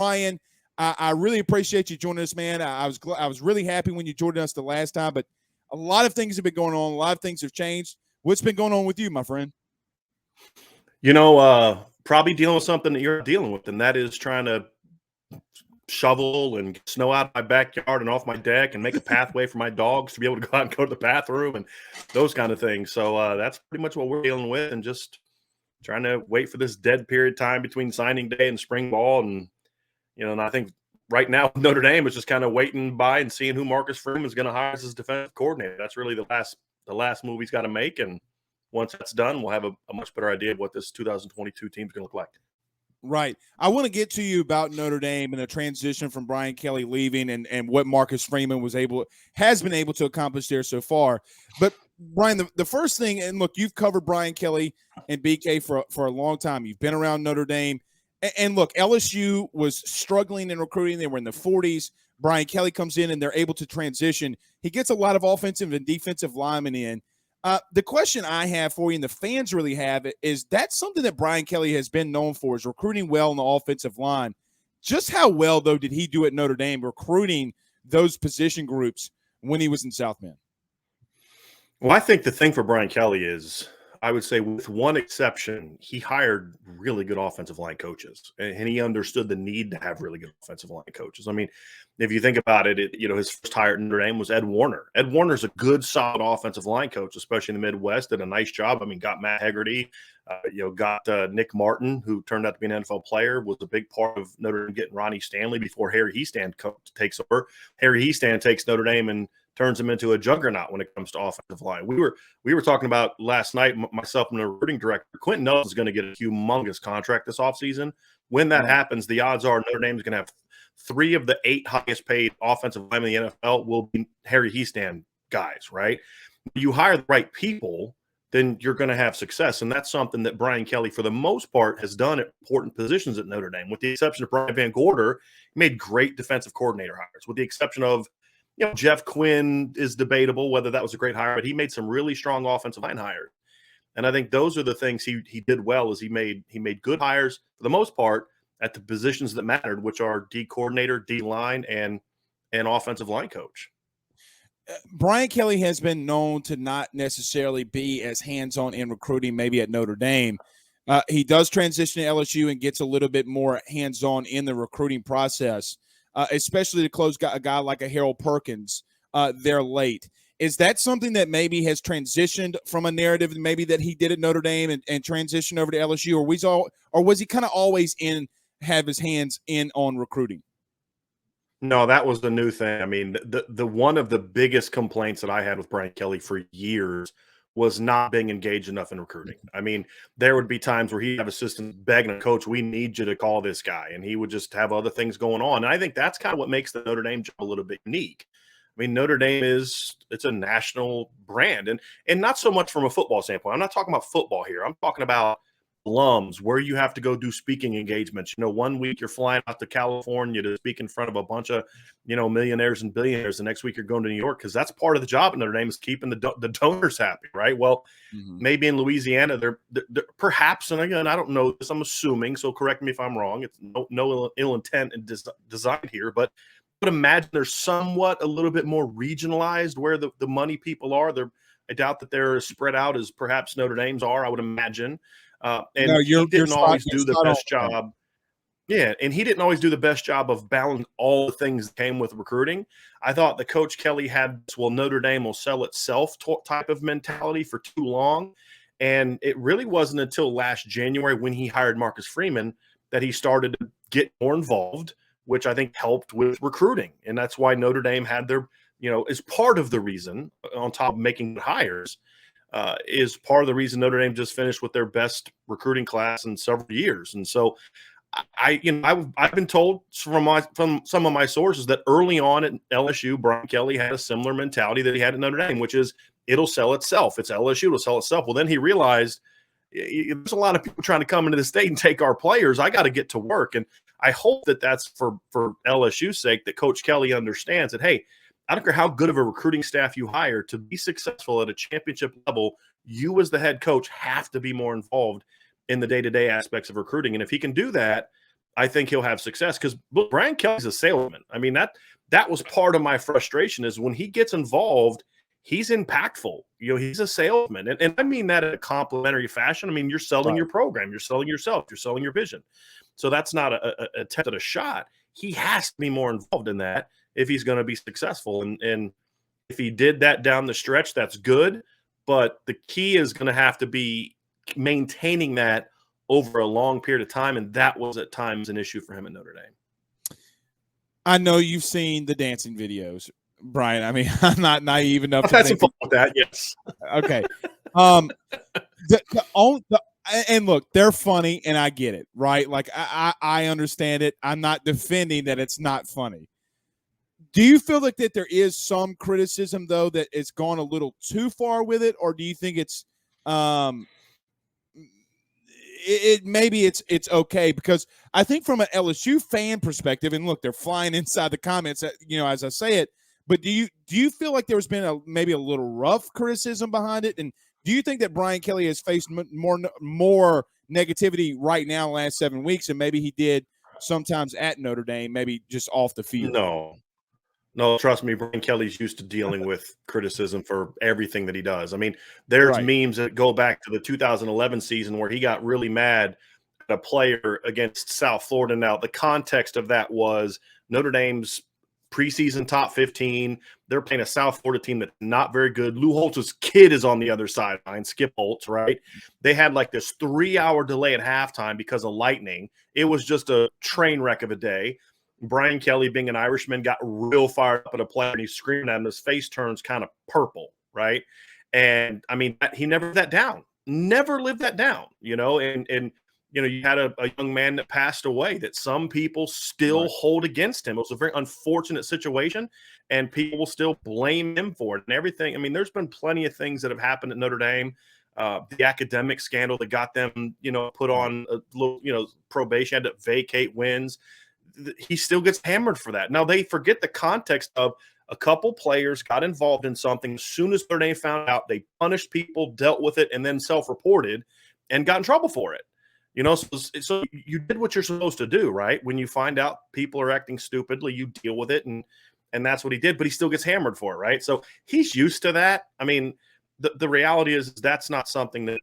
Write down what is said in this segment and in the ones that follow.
Brian, I really appreciate you joining us, man. I was really happy when you joined us the last time, but a lot of things have been going on. A lot of things have changed. What's been going on with you, my friend? Probably dealing with something that you're dealing with, and that is trying to shovel and get snow out of my backyard and off my deck and make a pathway for my dogs to be able to go out and go to the bathroom and those kind of things. So that's pretty much what we're dealing with, and just trying to wait for this dead period time between signing day and spring ball. And I think right now Notre Dame is just kind of waiting by and seeing who Marcus Freeman is going to hire as his defensive coordinator. That's really the last move he's got to make. And once that's done, we'll have a much better idea of what this 2022 team is going to look like. Right. I want to get to you about Notre Dame and the transition from Brian Kelly leaving and what Marcus Freeman has been able to accomplish there so far. But Brian, the first thing, and look, you've covered Brian Kelly and BK for a long time. You've been around Notre Dame. And look, LSU was struggling in recruiting. They were in the 40s. Brian Kelly comes in and they're able to transition. He gets a lot of offensive and defensive linemen in. The question I have for you, and the fans really have it, is that's something that Brian Kelly has been known for, is recruiting well on the offensive line. Just how well, though, did he do at Notre Dame recruiting those position groups when he was in South Bend? Well, I think the thing for Brian Kelly is, I would say with one exception, he hired really good offensive line coaches, and he understood the need to have really good offensive line coaches. I mean, if you think about it, his first hire at Notre Dame was Ed Warner. Ed Warner's a good, solid offensive line coach, especially in the Midwest, did a nice job. I mean, got Matt Hegarty, got Nick Martin, who turned out to be an NFL player, was a big part of Notre Dame getting Ronnie Stanley before Harry Hiestand takes over. Harry Hiestand takes Notre Dame and turns him into a juggernaut when it comes to offensive line. We were talking about last night, myself and the recruiting director, Quentin Nelson is going to get a humongous contract this offseason. When that happens, the odds are Notre Dame is going to have 3 of the 8 highest paid offensive linemen in the NFL will be Harry Hiestand guys, right? You hire the right people, then you're going to have success. And that's something that Brian Kelly, for the most part, has done at important positions at Notre Dame. With the exception of Brian Van Gorder, he made great defensive coordinator hires. With the exception of Jeff Quinn is debatable whether that was a great hire, but he made some really strong offensive line hires. And I think those are the things he did well, is he made good hires for the most part at the positions that mattered, which are D coordinator, D line, and offensive line coach. Brian Kelly has been known to not necessarily be as hands-on in recruiting maybe at Notre Dame. He does transition to LSU and gets a little bit more hands-on in the recruiting process. Especially to close a guy like a Harold Perkins there late. Is that something that maybe has transitioned from a narrative maybe that he did at Notre Dame and transitioned over to LSU, or was he kind of always have his hands in on recruiting? No, that was the new thing. I mean, the one of the biggest complaints that I had with Brian Kelly for years was not being engaged enough in recruiting. I mean, there would be times where he'd have assistants begging a coach, we need you to call this guy. And he would just have other things going on. And I think that's kind of what makes the Notre Dame job a little bit unique. I mean, Notre Dame it's a national brand, and not so much from a football standpoint. I'm not talking about football here. I'm talking about alums, where you have to go do speaking engagements. 1 week you're flying out to California to speak in front of a bunch of, millionaires and billionaires. The next week you're going to New York, because that's part of the job at Notre Dame, is keeping the donors happy, right? Well, maybe in Louisiana, they're perhaps, and again, I don't know this, I'm assuming, so correct me if I'm wrong. It's no ill intent and design here, but I would imagine they're somewhat a little bit more regionalized where the money people are. I doubt that they're as spread out as perhaps Notre Dame's are, I would imagine. He didn't always do the best job. Yeah, and he didn't always do the best job of balancing all the things that came with recruiting. I thought that Coach Kelly had this, Notre Dame will sell itself type of mentality for too long. And it really wasn't until last January, when he hired Marcus Freeman, that he started to get more involved, which I think helped with recruiting. And that's why Notre Dame had their, is part of the reason, on top of making hires, is part of the reason Notre Dame just finished with their best recruiting class in several years. And so I've been told from some of my sources that early on at LSU, Brian Kelly had a similar mentality that he had at Notre Dame, which is it'll sell itself. It's LSU, it'll sell itself. Well, then he realized there's a lot of people trying to come into the state and take our players. I got to get to work. And I hope that that's for LSU's sake, that Coach Kelly understands that, hey, I don't care how good of a recruiting staff you hire, to be successful at a championship level, you as the head coach have to be more involved in the day-to-day aspects of recruiting. And if he can do that, I think he'll have success because Brian Kelly's a salesman. I mean, that was part of my frustration is when he gets involved, he's impactful. You know, he's a salesman. And I mean that in a complimentary fashion. I mean, you're selling your program, you're selling yourself, you're selling your vision. So that's not a attempt at a shot. He has to be more involved in that if he's going to be successful. And if he did that down the stretch, that's good. But the key is going to have to be maintaining that over a long period of time. And that was at times an issue for him at Notre Dame. I know you've seen the dancing videos, Brian. I mean, I'm not naive enough to I've had think some fun with that. Yes. Okay. And look, they're funny, and I get it, right? Like I understand it. I'm not defending that it's not funny. Do you feel like that there is some criticism though that it's gone a little too far with it, or do you think it's maybe it's okay? Because I think from an LSU fan perspective, and look, they're flying inside the comments, as I say it. But do you feel like there's been maybe a little rough criticism behind it? And do you think that Brian Kelly has faced more negativity right now, last 7 weeks, and maybe he did sometimes at Notre Dame, maybe just off the field? No, trust me, Brian Kelly's used to dealing with criticism for everything that he does. I mean, there's memes that go back to the 2011 season where he got really mad at a player against South Florida. Now, the context of that was Notre Dame's preseason top 15. They're playing a South Florida team that's not very good. Lou Holtz's kid is on the other sideline, Skip Holtz, right? They had like this 3-hour delay at halftime because of lightning. It was just a train wreck of a day. Brian Kelly, being an Irishman, got real fired up at a player, and he's screaming at him. His face turns kind of purple, right? And, I mean, he never lived that down. Never lived that down, and you had a young man that passed away that some people still hold against him. It was a very unfortunate situation, and people will still blame him for it and everything. I mean, there's been plenty of things that have happened at Notre Dame. The academic scandal that got them, put on a little, probation, had to vacate wins. He still gets hammered for that. Now, they forget the context of a couple players got involved in something. As soon as their name found out, they punished people, dealt with it, and then self-reported and got in trouble for it. So you did what you're supposed to do, right? When you find out people are acting stupidly, you deal with it, and that's what he did, but he still gets hammered for it, right? So he's used to that. I mean, the reality is that's not something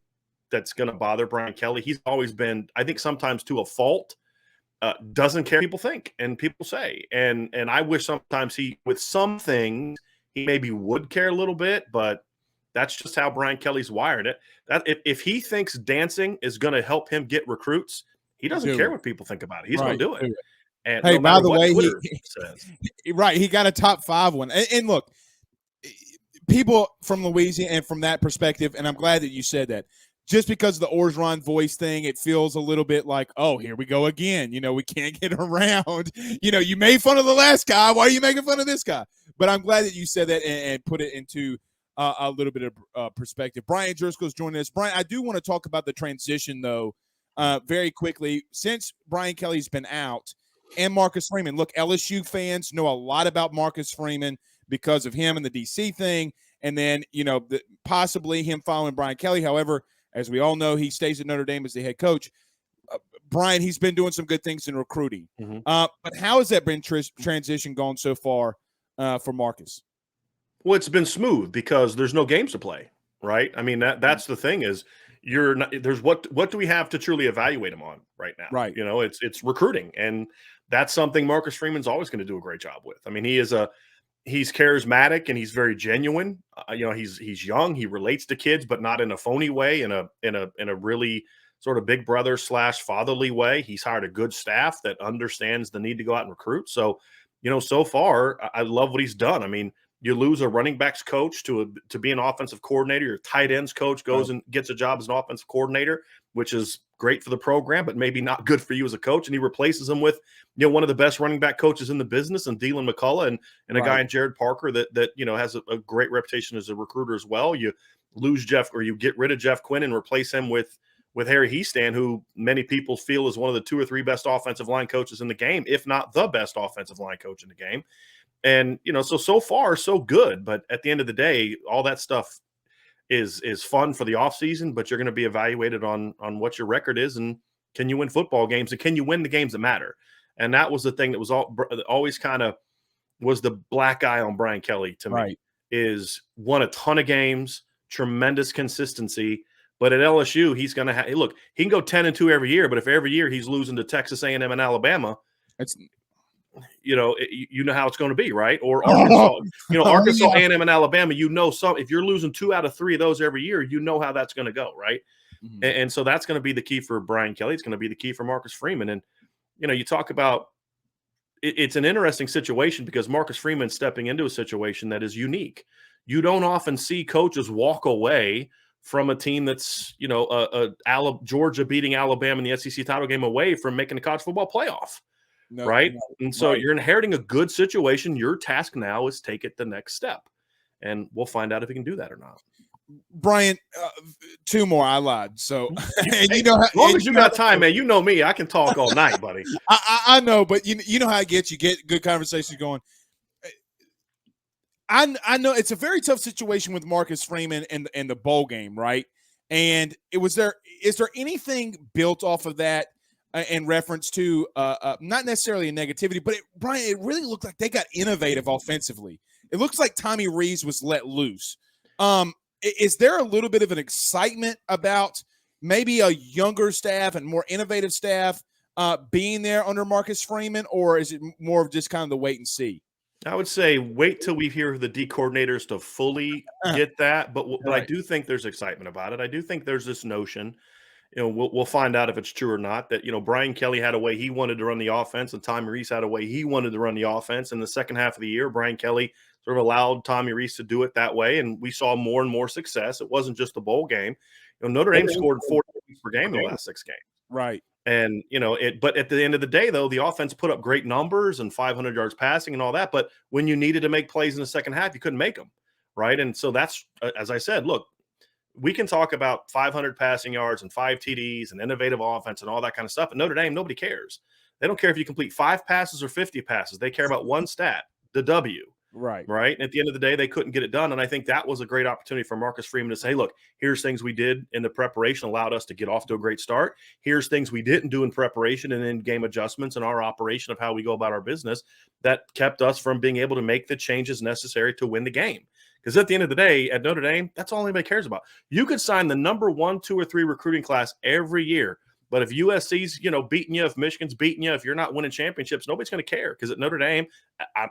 that's going to bother Brian Kelly. He's always been, I think sometimes to a fault, doesn't care what people think and people say. And I wish sometimes with some things, he maybe would care a little bit, but that's just how Brian Kelly's wired it. That if he thinks dancing is going to help him get recruits, he doesn't care what people think about it. He's going to do it. And hey, no by the way, Twitter says. He got a top 5 one. And look, people from Louisiana and from that perspective, and I'm glad that you said that. Just because of the Orgeron voice thing, it feels a little bit like, oh, here we go again. We can't get around. You made fun of the last guy. Why are you making fun of this guy? But I'm glad that you said that and put it into a little bit of perspective. Brian Driskell is joining us. Brian, I do want to talk about the transition, though, very quickly. Since Brian Kelly's been out and Marcus Freeman, look, LSU fans know a lot about Marcus Freeman because of him and the DC thing, and then, possibly him following Brian Kelly. However, as we all know, he stays at Notre Dame as the head coach. Brian, he's been doing some good things in recruiting. Mm-hmm. But how has that been transition gone so far for Marcus? Well, it's been smooth because there's no games to play, right? I mean, that's the thing is there's what do we have to truly evaluate him on right now? Right. It's recruiting, and that's something Marcus Freeman's always going to do a great job with. I mean, he's charismatic and he's very genuine. He's young. He relates to kids, but not in a phony way. In a really sort of big brother / fatherly way. He's hired a good staff that understands the need to go out and recruit. So, so far, I love what he's done. I mean, you lose a running backs coach to be an offensive coordinator. Your tight ends coach goes and gets a job as an offensive coordinator, which is great for the program, but maybe not good for you as a coach. And he replaces him with, one of the best running back coaches in the business, and Dylan McCullough, and a guy in Jared Parker that has a great reputation as a recruiter as well. You lose you get rid of Jeff Quinn and replace him with Harry Heastan, who many people feel is one of the 2 or 3 best offensive line coaches in the game, if not the best offensive line coach in the game. And, so far, so good. But at the end of the day, all that stuff is fun for the offseason, but you're going to be evaluated on what your record is. And Can you win football games? And can you win the games that matter? And that was the thing that was always kind of was the black eye on Brian Kelly to me, is won a ton of games, tremendous consistency. But at LSU, he's going to have – look, he can go 10-2 every year, but if every year he's losing to Texas A&M and Alabama, you know how it's going to be, right? Or Arkansas, Arkansas, A&M, and Alabama, if you're losing 2 out of 3 of those every year, you know how that's going to go, right? Mm-hmm. And so that's going to be the key for Brian Kelly. It's going to be the key for Marcus Freeman. And, you talk about it's an interesting situation because Marcus Freeman's stepping into a situation that is unique. You don't often see coaches walk away from a team that's, Georgia beating Alabama in the SEC title game away from making the college football playoff. Right. And so you're inheriting a good situation. Your task now is take it the next step. And we'll find out if he can do that or not. Brian, 2 more. I lied. So, and as long as you got time, man, you know me, I can talk all night, buddy. I know, but you know how it gets. You get good conversations going. I know it's a very tough situation with Marcus Freeman and the bowl game, right? And is there anything built off of that in reference to not necessarily a negativity, but Brian, it really looked like they got innovative offensively. It looks like Tommy Rees was let loose. Is there a little bit of an excitement about maybe a younger staff and more innovative staff being there under Marcus Freeman, or is it more of just kind of the wait and see? I would say wait till we hear the D coordinators to fully get that, but I do think there's excitement about it. I do think there's this notion, we'll find out if it's true or not, that, Brian Kelly had a way he wanted to run the offense and Tommy Rees had a way he wanted to run the offense. In the second half of the year, Brian Kelly sort of allowed Tommy Rees to do it that way, and we saw more and more success. It wasn't just the bowl game. Notre Dame scored 40 points per game in the last 6 games. Right. And, but at the end of the day, though, the offense put up great numbers and 500 yards passing and all that. But when you needed to make plays in the second half, you couldn't make them. Right. And so that's, as I said, look, we can talk about 500 passing yards and 5 TDs and innovative offense and all that kind of stuff. At Notre Dame, nobody cares. They don't care if you complete 5 passes or 50 passes. They care about one stat, the W. Right. Right. And at the end of the day, they couldn't get it done. And I think that was a great opportunity for Marcus Freeman to say, look, here's things we did in the preparation, allowed us to get off to a great start. Here's things we didn't do in preparation and in game adjustments and our operation of how we go about our business that kept us from being able to make the changes necessary to win the game. Because at the end of the day, at Notre Dame, that's all anybody cares about. You could sign the number 1, 2, or 3 recruiting class every year. But if USC's, beating you, if Michigan's beating you, if you're not winning championships, nobody's going to care. Because at Notre Dame,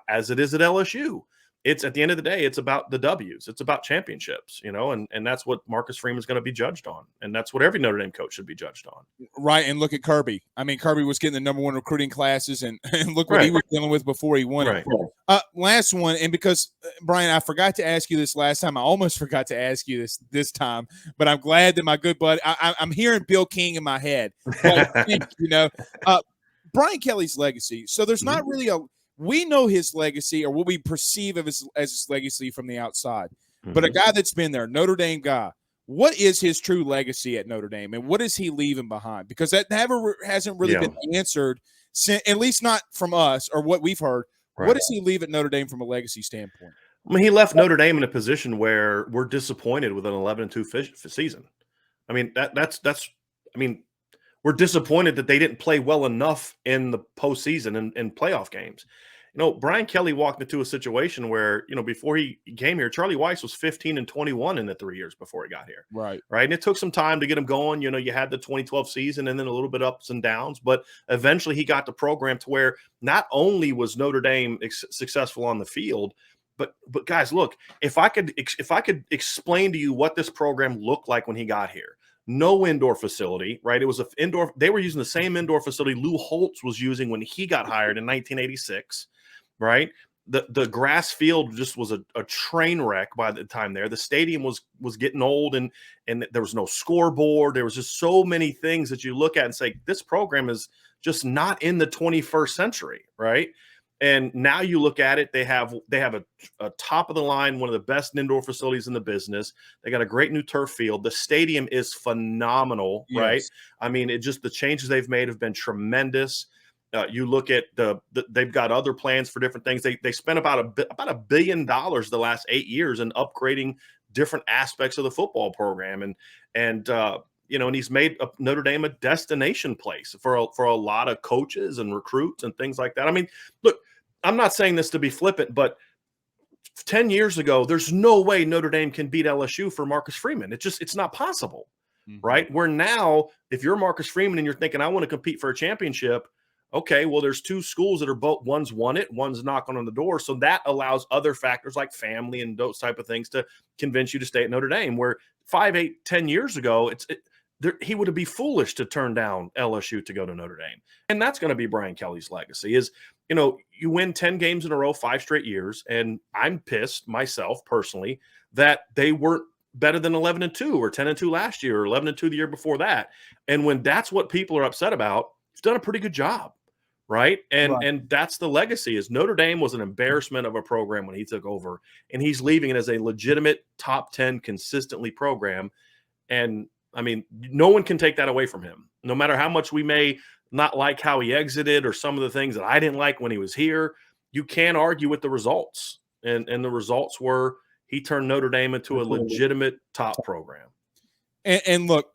as it is at LSU, it's at the end of the day, it's about the W's. It's about championships, and that's what Marcus Freeman is going to be judged on. And that's what every Notre Dame coach should be judged on. Right. And look at Kirby. I mean, Kirby was getting the number 1 recruiting classes and look what he was dealing with before he won it. Last one. And because Brian, I forgot to ask you this last time. I almost forgot to ask you this time, but I'm glad that my good buddy, I'm hearing Bill King in my head, Brian Kelly's legacy. So there's not really we know his legacy or what we perceive as his legacy from the outside, but a guy that's been there, Notre Dame guy, what is his true legacy at Notre Dame and what is he leaving behind? Because that hasn't really been answered, at least not from us or what we've heard. Right. What does he leave at Notre Dame from a legacy standpoint? I mean, he left Notre Dame in a position where we're disappointed with an 11-2 season. I mean, we're disappointed that they didn't play well enough in the postseason and playoff games. Brian Kelly walked into a situation where, before he came here, Charlie Weiss was 15-21 in the 3 years before he got here. Right. Right. And it took some time to get him going. You had the 2012 season and then a little bit ups and downs, but eventually he got the program to where not only was Notre Dame successful on the field, but guys, look, if I could explain to you what this program looked like when he got here. No indoor facility, right? It was an indoor. They were using the same indoor facility Lou Holtz was using when he got hired in 1986, right? The grass field just was a train wreck by the time there. The stadium was getting old and there was no scoreboard. There was just so many things that you look at and say, this program is just not in the 21st century, right? And now you look at it, they have a top of the line, one of the best indoor facilities in the business. They got a great new turf field. The stadium is phenomenal, right? I mean, the changes they've made have been tremendous. You look at they've got other plans for different things. They spent about $1 billion the last 8 years in upgrading different aspects of the football program. And and he's made Notre Dame a destination place for a lot of coaches and recruits and things like that. I mean, look, I'm not saying this to be flippant, but 10 years ago, there's no way Notre Dame can beat LSU for Marcus Freeman. It's not possible, right? Where now, if you're Marcus Freeman and you're thinking, I want to compete for a championship, okay, well, there's two schools that are both, one's won it, one's knocking on the door. So that allows other factors like family and those type of things to convince you to stay at Notre Dame, where 5, 8, 10 years ago, he would be foolish to turn down LSU to go to Notre Dame. And that's going to be Brian Kelly's legacy is, you win 10 games in a row, 5 straight years. And I'm pissed myself personally that they weren't better than 11-2 or 10-2 last year or 11-2 the year before that. And when that's what people are upset about, he's done a pretty good job. Right. And that's the legacy is Notre Dame was an embarrassment of a program when he took over, and he's leaving it as a legitimate top 10 consistently program. And I mean, no one can take that away from him, no matter how much we may not like how he exited or some of the things that I didn't like when he was here. You can't argue with the results. And the results were he turned Notre Dame into a legitimate top program. And look,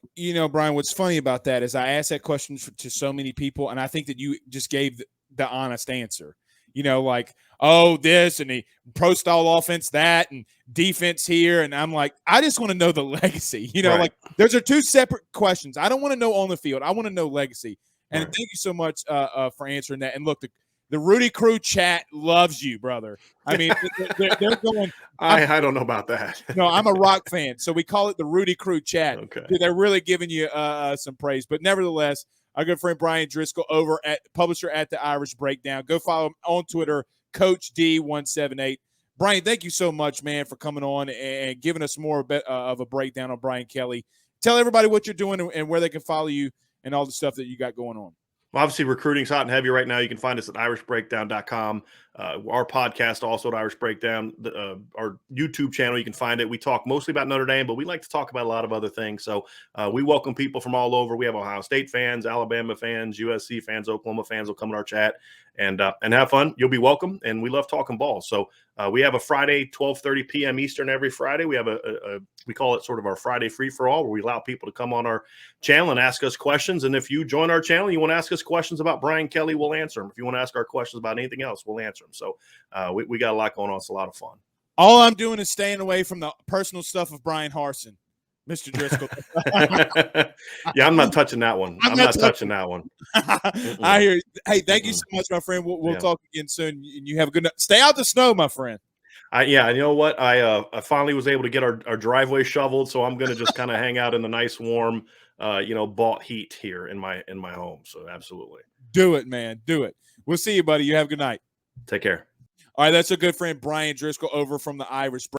Brian, what's funny about that is I asked that question to so many people, and I think that you just gave the honest answer. Like, oh, this and the pro style offense, that and defense here. And I'm like, I just want to know the legacy. Like those are two separate questions. I don't want to know on the field. I want to know legacy. And thank you so much for answering that. And look, the Rudy Crew chat loves you, brother. I mean, they're going. I don't know about that. No, I'm a rock fan, so we call it the Rudy Crew chat. Okay. They're really giving you some praise. But nevertheless, our good friend Brian Driskell over at publisher at the Irish Breakdown. Go follow him on Twitter, Coach D178. Brian, thank you so much, man, for coming on and giving us more of a breakdown on Brian Kelly. Tell everybody what you're doing and where they can follow you and all the stuff that you got going on. Well, obviously, recruiting's hot and heavy right now. You can find us at irishbreakdown.com. Our podcast also at Irish Breakdown. Our YouTube channel, you can find it. We talk mostly about Notre Dame, but we like to talk about a lot of other things. So we welcome people from all over. We have Ohio State fans, Alabama fans, USC fans, Oklahoma fans will come in our chat and have fun. You'll be welcome, and we love talking ball. So we have a Friday, 12:30 p.m. Eastern every Friday. We have we call it sort of our Friday free-for-all, where we allow people to come on our channel and ask us questions. And if you join our channel, you want to ask us questions about Brian Kelly, we'll answer them. If you want to ask our questions about anything else, we'll answer them. So we got a lot going on. It's a lot of fun. All I'm doing is staying away from the personal stuff of Brian Harsin, Mr. Driskell. Yeah, I'm not touching that one. I'm not touching that one. I hear you. Hey, thank you so much, my friend. We'll talk again soon. And you have a good night. Stay out the snow, my friend. Yeah, you know what? I finally was able to get our driveway shoveled, so I'm going to just kind of hang out in the nice, warm, bought heat here in my home. So absolutely. Do it, man. Do it. We'll see you, buddy. You have a good night. Take care. All right, that's a good friend, Brian Driskell, over from the Irish.